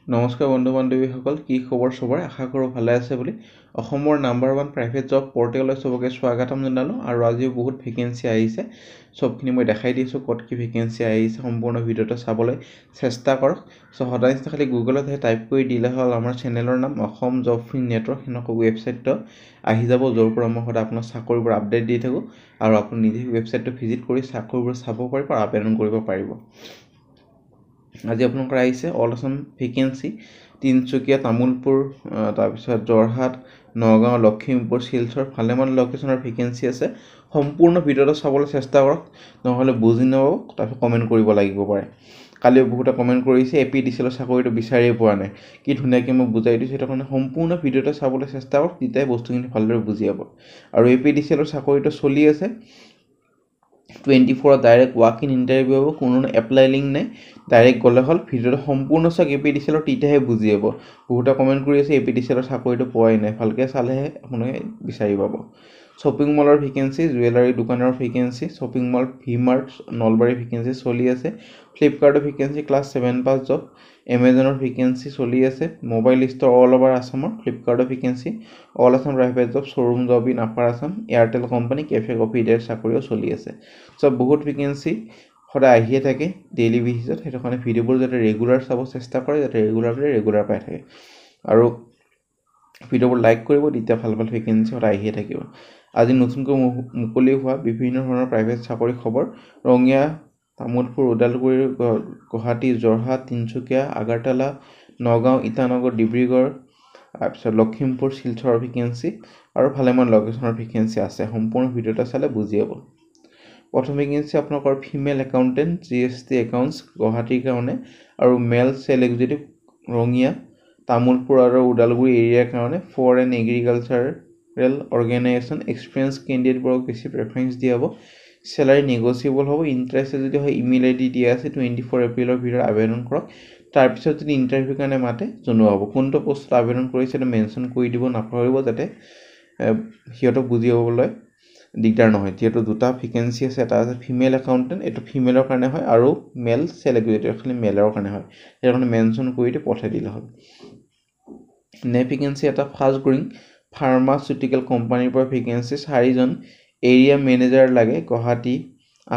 নমস্কাৰ বন্ধু বান্ধৱীসকল, কি খবৰ সবৰ? আশা কৰোঁ ভালে আছে বুলি। অসমৰ নাম্বাৰ 1 প্ৰাইভেট জব পৰ্টেললৈ চবকে স্বাগতম জনালোঁ। আৰু আজিও বহুত ভেকেঞ্চি আহিছে, চবখিনি মই দেখাই দিছোঁ ক'ত কি ভেকেঞ্চি আহিছে। সম্পূৰ্ণ ভিডিঅ'টো চাবলৈ চেষ্টা কৰক। সদায় নিচিনা খালি গুগলত টাইপ কৰি দিলে হ'ল আমাৰ চেনেলৰ নাম অসম জব ফ্ৰী নেটৱৰ্ক, সেনেকুৱা ৱেবছাইটটো আহি যাব, য'ৰ পৰা মই সদায় আপোনাৰ চাকৰিবোৰ আপডেট দি থাকোঁ। আৰু আপুনি নিজে ৱেবছাইটটো ভিজিট কৰি চাকৰিবোৰ চাব পাৰিব আৰু আবেদন কৰিব পাৰিব। আজি আপোনালোকৰ আহিছে অল আছাম ভেকেঞ্চি, তিনিচুকীয়া, তামোলপুৰ, তাৰপিছত যোৰহাট, নগাঁও, লখিমপুৰ, শিলচৰ, ভালেমান লোকেশ্যনৰ ভেকেঞ্চি আছে। সম্পূৰ্ণ ভিডিঅ'টো চাবলৈ চেষ্টা কৰক, নহ'লে বুজি নাপাব, তাৰপিছত কমেণ্ট কৰিব লাগিব পাৰে। কালি বহুতে কমেণ্ট কৰিছে APDCL চাকৰিটো বিচাৰিয়ে পোৱা নাই, কি ধুনীয়াকৈ মই বুজাই দিছোঁ। সেইটো কাৰণে সম্পূৰ্ণ ভিডিঅ'টো চাবলৈ চেষ্টা কৰক, তেতিয়াই বস্তুখিনি ভালদৰে বুজি পাব। আৰু APDCL চাকৰিটো চলি আছে 24 ডাইৰেক্ট ৱাক ইন ইণ্টাৰভিউ হ'ব, কোনো এপ্লাই লিংক নাই, ডাইৰেক্ট গ'লে হ'ল। ভিডিঅ'টো সম্পূৰ্ণ চাওক, APDCL তেতিয়াহে বুজি পাব। বহুতে কমেণ্ট কৰি আছে APDCL চাকৰিটো পোৱাই নাই, ভালকৈ চালেহে আপোনালোকে বিচাৰি পাব। শ্বপিং মলৰ ভেকেঞ্চি, জুৱেলাৰী দোকানৰ vacancy, shopping mall V-Mart Nalbari vacancy চলি আছে। ফ্লিপকাৰ্টৰ ভেকেঞ্চি ক্লাছ 7 পাছ জব, এমেজনৰ ভেকেঞ্চি চলি আছে। মোবাইল ষ্ট'ৰ অল অভাৰ আছামৰ ফ্লিপকাৰ্টৰ vacancy, all Assam private job, showroom job in upper Assam, Airtel company, cafe coffee ডেৰ চাকৰিও চলি আছে। চব বহুত ভেকেঞ্চি সদায় আহিয়ে থাকে ডেইলি বেচিছত। সেইটো কাৰণে ভিডিঅ'বোৰ যাতে ৰেগুলাৰ চাব চেষ্টা কৰে, যাতে ৰেগুলাৰ পাই থাকে। আৰু ভিডিঅ'বোৰ লাইক কৰিব, তেতিয়া ভাল ভাল ভেকেঞ্চি সদায় আহিয়ে থাকিব। আজি নতুনকৈ মুকলি হোৱা বিভিন্ন ধৰণৰ প্ৰাইভেট চাকৰি খবৰ: ৰঙিয়া, তামোলপুৰ, ওদালগুৰি, গুৱাহাটী, যোৰহাট, তিনিচুকীয়া, আগাৰতলা, নগাঁও, ইটানগৰ, ডিব্ৰুগড়, তাৰপিছত লখিমপুৰ, শিলচৰৰ ভেকেঞ্চি আৰু ভালেমান লোকেশ্যনৰ ভেকেঞ্চি আছে। সম্পূৰ্ণ ভিডিঅ'টো চালে বুজি পাব। প্ৰথম ভেকেঞ্চি আপোনালোকৰ ফিমেল একাউণ্টেণ্ট GST একাউণ্টছ গুৱাহাটীৰ কাৰণে, আৰু মেল চেল এক্সিকিউটিভ ৰঙিয়া, তামোলপুৰ আৰু ওদালগুৰি এৰিয়াৰ কাৰণে। ফৰেন এগ্ৰিকালচাৰেল অৰ্গেনাইজেশ্যন, এক্সপিৰিয়েঞ্চ কেণ্ডিডেটবোৰক বেছি প্ৰেফাৰেঞ্চ দিয়া হ'ব। চেলাৰী নেগচিয়েবল হ'ব। ইণ্টাৰেষ্টেড যদি হয় ইমেইল ID দিয়া আছে, 24 এপ্ৰিলৰ ভিতৰত আবেদন কৰক। তাৰপিছত যদি ইণ্টাৰভিউৰ কাৰণে মাতে জনোৱা হ'ব। কোনটো পোষ্টত আবেদন কৰিছে সেইটো মেনশ্যন কৰি দিব নাপাহৰিব, যাতে সিহঁতক বুজি পাবলৈ দিগদাৰ নহয়। যিহেতু দুটা ভেকেঞ্চি আছে, এটা আছে ফিমেল একাউণ্টেণ্ট, এইটো ফিমেলৰ কাৰণে হয়, আৰু মেল চেল এক্সিকিউটিভ খালি মেলৰ কাৰণে হয়। সেইটো কাৰণে মেনশ্যন কৰি পঠাই দিলে হ'ল। নেক্সট ভেকেঞ্চি এটা ফাষ্ট গ্ৰয়িং ফাৰ্মাচিউটিকেল কোম্পানীৰ পৰা ভেকেঞ্চি 4জন এৰিয়া মেনেজাৰ লাগে, গুৱাহাটী,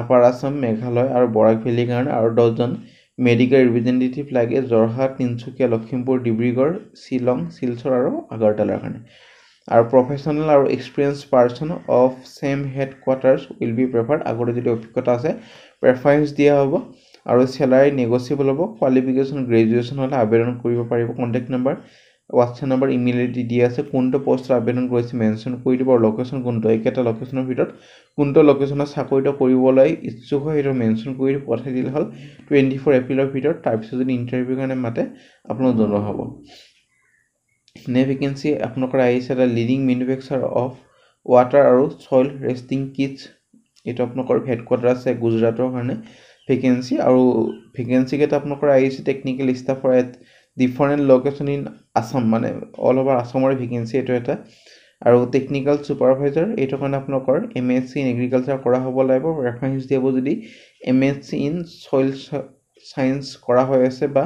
আপাৰ আছাম, মেঘালয় আৰু বৰাক ভেলীৰ কাৰণে। আৰু 10জন মেডিকেল ৰিপ্ৰেজেণ্টেটিভ লাগে, যোৰহাট, তিনিচুকীয়া, লখিমপুৰ, ডিব্ৰুগড়, শ্বিলং, শিলচৰ আৰু আগৰতলাৰ কাৰণে। আৰু প্ৰফেশ্যনেল আৰু experience person of same headquarters will be preferred. আগতে যদি অভিজ্ঞতা আছে প্ৰেফাৰেঞ্চ দিয়া হ'ব। আৰু চেলাৰী নেগচিয়েবল হ'ব। কোৱালিফিকেশ্যন গ্ৰেজুৱেশ্যন হ'লে আবেদন কৰিব পাৰিব। Contact number, WhatsApp number, email ID দিয়া আছে। কোনটো পোষ্টত আবেদন কৰিছে মেনশ্যন কৰি দিব, আৰু লোকেশ্যন কোনটো, একেটা লোকেশ্যনৰ ভিতৰত কোনটো লোকেশ্যনত চাকৰিটো কৰিবলৈ ইচ্ছুক হয় সেইটো মেনশ্যন কৰি পঠাই দিলে হ'ল 24 এপ্ৰিলৰ ভিতৰত। তাৰপিছত যদি ইণ্টাৰভিউৰ কাৰণে মাতে আপোনাক জনোৱা হ'ব। নেক্সট ভেকেঞ্চি আপোনালোকৰ আহিছে এটা লিডিং মেনুফেকচাৰ অফ ৱাটাৰ আৰু ছইল ৰেষ্টিং কিটছ। এইটো আপোনালোকৰ হেডকোৱাৰ্টাৰ আছে গুজৰাটৰ কাৰণে ভেকেঞ্চি। আৰু ভেকেঞ্চিকেইটা আপোনালোকৰ আহিছে টেকনিকেল ষ্টাফৰ at different location in Assam, মানে অল অভাৰ আছামৰে ভেকেঞ্চি এইটো এটা। আৰু টেকনিকেল ছুপাৰভাইজাৰ, এইটো কাৰণে আপোনালোকৰ MSc ইন এগ্ৰিকালচাৰ কৰা হ'ব লাগিব। ৰেফাৰেঞ্চ দিব যদি MSc ইন ছইল চায়েন্স কৰা হৈ আছে, বা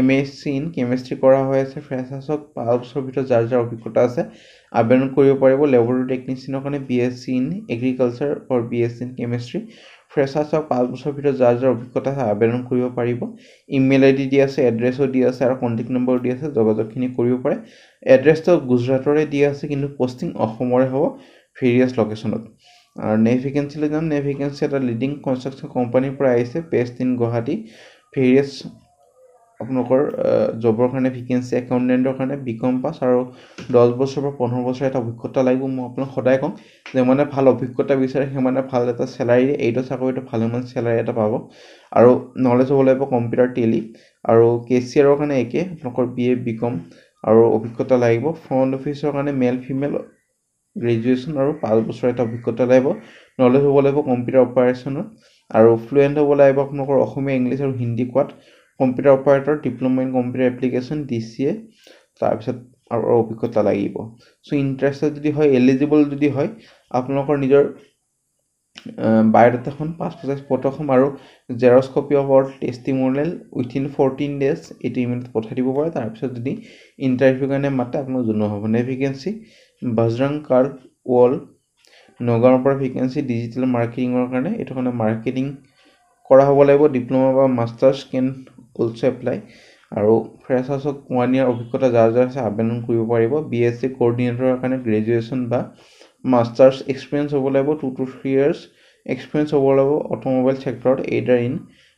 MSc ইন কেমেষ্ট্ৰি কৰা হৈ আছে। ফ্ৰেছাৰ্ছক 5 বছৰৰ ভিতৰত যাৰ যাৰ অভিজ্ঞতা আছে আবেদন কৰিব পাৰিব। লেবৰেটৰী টেকনিচিয়ানৰ কাৰণে BSc ইন এগ্ৰিকালচাৰ আৰু BSc ইন কেমেষ্ট্ৰি। ফ্ৰেছাৰ্ছক 5 বছৰৰ ভিতৰত যাৰ যাৰ অভিজ্ঞতা আছে আবেদন কৰিব পাৰিব। ইমেইল ID দিয়া আছে, এড্ৰেছো দিয়া আছে, আৰু কণ্টেক্ট নম্বৰো দিয়া আছে, যোগাযোগখিনি কৰিব পাৰে। এড্ৰেছটো গুজৰাটৰে দিয়া আছে, কিন্তু পষ্টিং অসমৰে হ'ব ভেৰিয়াছ লোকেশ্যনত। আৰু নেক্সট ভেকেঞ্চিলৈ যাম। নেক্সট ভেকেঞ্চি এটা লিডিং কনষ্ট্ৰাকশ্যন কোম্পানীৰ পৰা আহিছে, বেষ্ট ইন গুৱাহাটী। ভেৰিয়াছ আপোনালোকৰ জবৰ কাৰণে ভেকেঞ্চি, একাউণ্টেণ্টৰ কাৰণে BCom পাছ আৰু 10 বছৰ পৰা 15 বছৰ এটা অভিজ্ঞতা লাগিব। মই আপোনাক সদায় কওঁ যে মানে ভাল অভিজ্ঞতা বিচাৰে সিমানে ভাল এটা চেলাৰী, এইটো চাকৰিটো ভালেমান চেলাৰী এটা পাব। আৰু নলেজ হ'ব লাগিব কম্পিউটাৰ, টেলি। আৰু কেচিয়াৰৰ কাৰণে একে, আপোনালোকৰ BA BCom আৰু অভিজ্ঞতা লাগিব। ফ্ৰণ্ট অফিচৰ কাৰণে মেল ফিমেল গ্ৰেজুৱেশ্যন আৰু 5 বছৰ এটা অভিজ্ঞতা লাগিব। নলেজ হ'ব লাগিব কম্পিউটাৰ অপাৰেশ্যনৰ, আৰু ফ্লুৱেণ্ট হ'ব লাগিব আপোনালোকৰ অসমীয়া, ইংলিছ আৰু হিন্দী কোৱাত। Computer operator, diploma in computer application DCA, তাৰপিছত আৰু অভিজ্ঞতা লাগিব। চ' ইণ্টাৰেষ্টেড যদি হয়, এলিজিবল যদি হয়, আপোনালোকৰ নিজৰ বায়'ডাটাখন পাছপ'ৰ্ট সাইজ ফটোখন আৰু xerox copy of our testimonial within 14 days এইটো ইমেইলত পঠাই দিব পাৰে তাৰপিছত যদি ইণ্টাৰভিউৰ কাৰণে মাতে আপোনাক জনোৱা হ'ব ভেকেঞ্চি বজৰং কাৰ্ড ৱল নগাঁৱৰ পৰা ভেকেঞ্চি ডিজিটেল মাৰ্কেটিঙৰ কাৰণে এইটো কাৰণে মাৰ্কেটিং কৰা হ'ব লাগিব ডিপ্ল'মা বা মাষ্টাৰ্ছ কেন অলছ' এপ্লাই আৰু ফ্ৰেছাৰ্ছক 1 year অভিজ্ঞতা যাৰ আছে আবেদন কৰিব পাৰিব BSc কোঅৰ্ডিনেটৰৰ কাৰণে গ্ৰেজুৱেশ্যন বা মাষ্টাৰ্ছ এক্সপিৰিয়েঞ্চ হ'ব লাগিব 2 to 3 years এক্সপিৰিয়েঞ্চ হ'ব লাগিব অট'মোবাইল ছেক্টৰত either in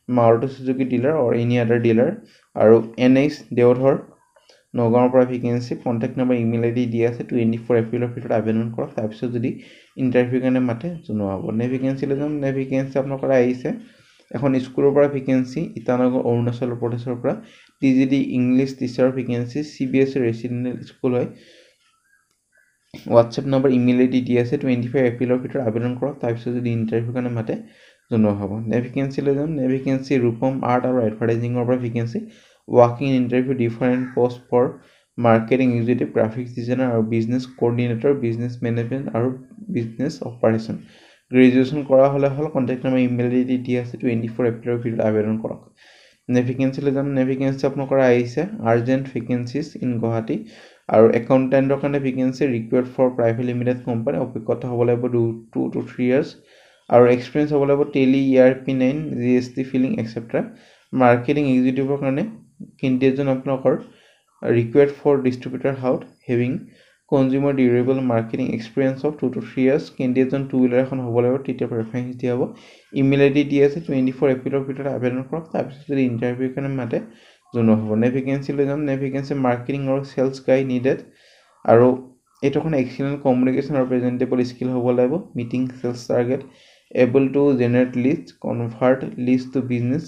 Maruti Suzuki dealer or any other dealer আৰু NH দেওধৰ নগাঁৱৰ পৰা vacancy contact number email ID দিয়া আছে 24 এপ্ৰিলৰ ভিতৰত আবেদন কৰক তাৰপিছত যদি ইণ্টাৰভিউৰ কাৰণে মাতে জনোৱা হ'ব ভেকেঞ্চি লৈ যাম ভেকেঞ্চি আপোনালোকৰ আহিছে এখন স্কুলৰ পৰা ভেকেঞ্চি ইটানগৰ অৰুণাচল প্ৰদেশৰ পৰা TGD English teacher vacancy CBSE residential school হয় হোৱাটছএপ নম্বৰ ইমেইল ID দিয়া আছে 25 এপ্ৰিলৰ ভিতৰত আবেদন কৰক তাৰপিছত যদি ইণ্টাৰভিউৰ কাৰণে মাতে জনোৱা হ'ব ভেকেঞ্চি লৈ যাম ভেকেঞ্চি ৰূপম আৰ্ট আৰু এডভাৰটাইজিঙৰ পৰা ভেকেঞ্চি ৱাকিং interview different post for marketing executive graphics designer আৰু বিজনেছ কোঅৰ্ডিনেটৰ বিজনেছ মেনেজমেণ্ট আৰু বিজনেছ অপাৰেশ্যন গ্ৰেজুৱেশ্যন কৰা হ'লে কণ্টেক্ট নম্বৰ ইমেইল ID দিয়া আছে 24 এপ্ৰিলৰ ভিতৰত আবেদন কৰক ভেকেঞ্চি লৈ যাম ভেকেঞ্চি আপোনালোকৰ আহিছে আৰ্জেণ্ট ভেকেঞ্চিজ ইন গুৱাহাটী আৰু একাউণ্টেণ্টৰ কাৰণে vacancy required for private limited company অভিজ্ঞতা হ'ব লাগিব 2 to 3 years আৰু এক্সপিৰিয়েঞ্চ হ'ব লাগিব Tally ERP9 GST filing etcetera marketing এক্সিকিউটিভৰ কাৰণে কেণ্ডিডেটজন আপোনালোকৰ required for distributor house having consumer durable marketing experience of 2 to 3 years কেণ্ডিডেটজন 2 wheeler এখন হ'ব লাগিব তেতিয়া প্ৰেফাৰেঞ্চ দিয়া হ'ব ইমেইল ID দিয়া আছে 24 এপ্ৰিলৰ ভিতৰত আবেদন কৰক তাৰপিছত যদি ইণ্টাৰভিউৰ কাৰণে মাতে জনোৱা হ'ব ভেকেঞ্চি লৈ যাম ভেকেঞ্চি মাৰ্কেটিং আৰু চেলছ গাই নিডেড আৰু এইটো এখন এক্সিলেণ্ট কমিউনিকেশ্যন আৰু প্ৰেজেণ্টেবল স্কিল হ'ব লাগিব meeting sales target able to generate list convert list to business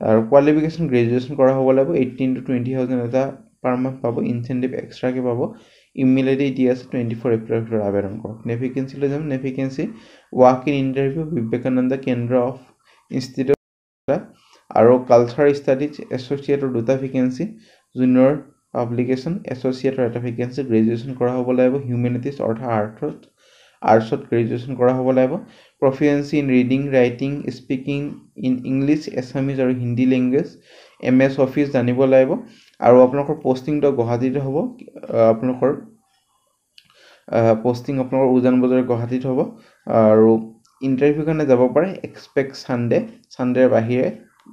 আৰু কোৱালিফিকেশ্যন গ্ৰেজুৱেশ্যন কৰা হ'ব লাগিব 18 to 20,000 এটা পাৰ মান্থ পাব ইনচেণ্টিভ এক্সট্ৰাকৈ পাব ইমেইল ID দিয়া আছে 24 এপ্ৰিলৰ ভিতৰত আবেদন কৰক ভেকেঞ্চি লৈ যাম vacancy walk in interview Vivekananda কেন্দ্ৰ অফ ইনষ্টিটিউট আৰু কালচাৰ ষ্টাডিজ এছ'চিয়েটৰ 2টা ভেকেঞ্চি জুনিয়ৰ পাব্লিকেশ্যন এছ'চিয়েটৰ এটা ভেকেঞ্চি গ্ৰেজুৱেশ্যন কৰা হ'ব লাগিব হিউমেনিটিজ অৰ্থাৎ আৰ্টছত গ্ৰেজুৱেশ্যন কৰা হ'ব লাগিব proficiency in reading writing speaking in English Assamese আৰু হিন্দী লেংগুৱেজ MS অফিচ জানিব লাগিব আৰু আপোনালোকৰ পষ্টিংটো গুৱাহাটীতে হ'ব আপোনালোকৰ পষ্টিং আপোনালোকৰ উজান বজাৰ গুৱাহাটীত হ'ব আৰু ইণ্টাৰভিউৰ কাৰণে যাব পাৰে এক্সপেক্ট ছানডেৰ বাহিৰে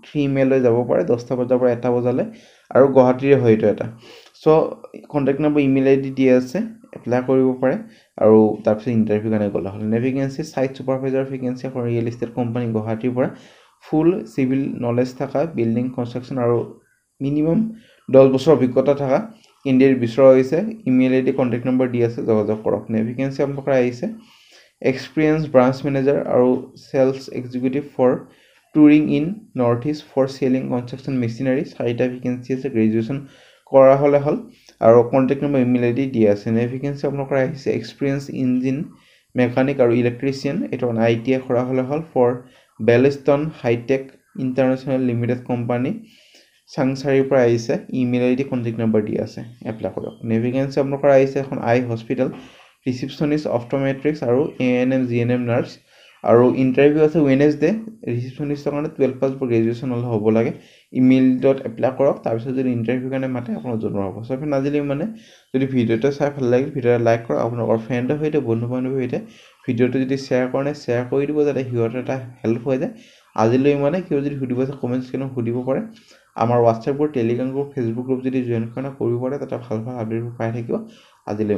3 মেলৈ যাব পাৰে 10টা বজাৰ পৰা 1টা বজালৈ আৰু গুৱাহাটীৰে হয় এইটো এটা চ' কণ্টেক্ট নম্বৰ ইমেইল ID দিয়া আছে এপ্লাই কৰিব পাৰে আৰু তাৰপিছত ইণ্টাৰভিউৰ কাৰণে গ'লে হ'ল ভেকেঞ্চি ছাইট ছুপাৰভাইজাৰ ভেকেঞ্চি এখন ৰিয়েল ইষ্টেট কোম্পানী গুৱাহাটীৰ পৰা ফুল চিভিল নলেজ থকা বিল্ডিং কনষ্ট্ৰাকশ্যন আৰু মিনিমাম 10 বছৰ অভিজ্ঞতা থকা কেণ্ডিডেট বিচৰা হৈছে ইমেইল ID কণ্টেক্ট নম্বৰ দি আছে যোগাযোগ কৰক ভেকেঞ্চি আপোনালোকৰ আহিছে এক্সপিৰিয়েঞ্চ ব্ৰাঞ্চ মেনেজাৰ আৰু sales executive for touring in North East for selling construction machinery 4টা ভেকেঞ্চি আছে গ্ৰেজুৱেশ্যন কৰা হ'লে আৰু কণ্টেক্ট নম্বৰ ইমেইল ID দিয়া আছে ভেকেঞ্চি আপোনালোকৰ আহিছে এক্সপিৰিয়েঞ্চ ইঞ্জিন মেকানিক আৰু ইলেক্ট্ৰিচিয়ান এইটো ITI কৰা হ'লে for Belston hitech international limited company চাংচাৰীৰ পৰা আহিছে ইমেইল ID কণ্টেক্ট নম্বৰ দিয়া আছে এপ্লাই কৰক ভেকেঞ্চি আপোনালোকৰ আহিছে এখন আই হস্পিটেল ৰিচিপশ্যনিষ্ট অপট'মেট্ৰিক্স আৰু ANM GNM নাৰ্ছ আৰু ইণ্টাৰভিউ আছে ৱেনেছডে ৰিচিপশ্যনিষ্টৰ কাৰণে 12 পাছ বা গ্ৰেজুৱেশ্যন হ'লে হ'ব লাগে ইমেইলত এপ্লাই কৰক তাৰপিছত যদি ইণ্টাৰভিউৰ কাৰণে মাতে আপোনাক জনোৱা হ'ব চ' ফ্ৰেণ্ড আজিলৈ যদি ভিডিঅ'টো চাই ভাল লাগিল ভিডিঅ'টো লাইক কৰক আপোনালোকৰ ফ্ৰেণ্ডৰ সৈতে বন্ধু বান্ধৱীৰ সৈতে ভিডিঅ'টো যদি শ্বেয়াৰ কৰে শ্বেয়াৰ কৰি দিব যাতে সিহঁতৰ এটা হেল্প হৈ যায় আজিলৈ কিবা যদি সুধিব আছে কমেণ্ট ছেকশ্যনত সুধিব পাৰে আমাৰ WhatsApp group Telegram group Facebook group যদি জইন কৰিব পাৰে তাতে ভাল আপডেটবোৰ পাই থাকিব আজিলৈ